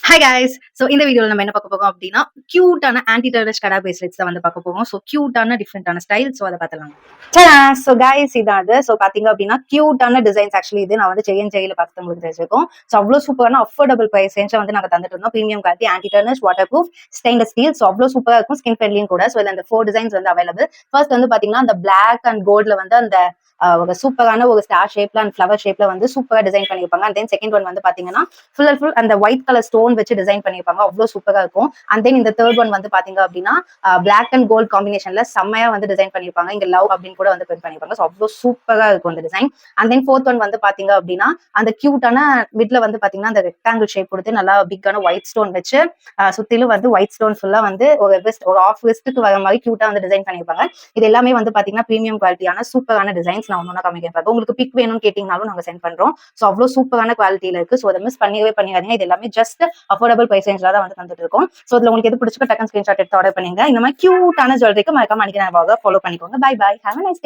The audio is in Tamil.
Hi guys. ஸோ இந்த வீடியோல நம்ம என்ன பார்க்க போறோம் அப்படின்னா, கியூட்டான ஆன்டி டெரரிஸ்ட் கடா பிரேஸ்லெட்ஸ் தான் வந்து பார்க்க போறோம். ஸோ கியூட்டான டிஃப்ரெண்டான ஸ்டைல். ஸோ அத பார்த்துலாம். ஸோ கைஸ் இதான் அது. ஸோ பார்த்தீங்க அப்படின்னா கியூட்டான டிசைன்ஸ் ஆக்சுவலி இது நான் வந்து ஜெயில பார்த்து உங்களுக்கு தெரிஞ்சிருக்கும். ஸோ அவ்வளோ சூப்பரான அஃபோர்டபுள் பிரைஸ் ரேஞ்சில் வந்து நாங்கள் தந்துட்டு இருந்தோம். Premium quality, anti terrorist, water proof, stainless steel. So அவ்வளோ சூப்பராக இருக்கும். ஸ்கின் ஃப்ரெண்ட்லியும் கூட. ஸோ இந்த 4 டிசைன்ஸ் வந்து அவைலபிள். ஃபர்ஸ்ட் வந்து பார்த்தீங்கன்னா அந்த பிளாக் அண்ட் கோல்ட்ல வந்து அந்த ஒரு சூப்பரான ஒரு ஸ்டார் ஷேப்ல அண்ட் ஃபிளவர் ஷேப்ல வந்து சூப்பரா டிசைன் பண்ணிருப்பாங்க. அண்ட் தென் செகண்ட் ஒன் வந்து பாத்தீங்கன்னா ஃபுல் அண்ட் ஃபுல் அந்த ஒயிட் கலர் ஸ்டோன் வச்சு டிசைன் பண்ணிருப்பாங்க. அவ்வளவு சூப்பரா இருக்கும். அண்ட் தென் இந்த தேர்ட் ஒன் வந்து பாத்தீங்க அப்படின்னா பிளாக் அண்ட் கோல்ட் காம்பினேஷன்ல செம்மையா வந்து டிசைன் பண்ணிருப்பாங்க. இங்க லவ் அப்படின்னு கூட வந்து பிரிண்ட் பண்ணிருப்பாங்க. ஸோ அவ்வளவு சூப்பரா இருக்கும் அந்த design. And then fourth one வந்து பாத்தீங்க அப்படின்னா அந்த கியூட்டான மிட்ல வந்து பாத்தீங்கன்னா அந்த ரெக்டாங்கிள் ஷேப் கொடுத்து நல்லா பிக்கான ஒயிட் ஸ்டோன் வச்சு சுத்திலும் வந்து ஒயிட் ஸ்டோன் ஃபுல்லா வந்து ஒரு ஆஃப் வெஸ்ட்டுக்கு வர மாதிரி கியூட்டா வந்து டிசைன் பண்ணிருப்பாங்க. இது எல்லாமே வந்து பாத்தீங்கன்னா பிரீமியம் குவாலிட்டியான சூப்பரான டிசைன்ஸ். நான் ஒன்னொன்னா காமிக்கிறேன். உங்களுக்கு பிக் வேணும்னு கேட்டீங்கனாலும் நாங்க சென்ட் பண்றோம். ஸோ அவ்வளவு சூப்பரான குவாலிட்டியில இருக்கு. ஸோ அதை மிஸ் பண்ணிடவே பண்ணிடாதீங்க. இது எல்லாமே ஜஸ்ட் அஃபோர்டபுள் பிரைஸ் ரேஞ்சில தான் வந்து தந்துட்டு இருக்கோம். ஸோ இதுல உங்களுக்கு எது பிடிச்சிருக்கோ டக்குனு ஸ்கிரீன்ஷாட் எடுத்து ஆர்டர் பண்ணுங்க. இந்த மாதிரி கியூட்டான ஜுவல்லரிக்கு மறக்காம அன்னைக்கு நான் ஃபாலோ பண்ணிக்கோங்க. Bye bye. Have a nice day.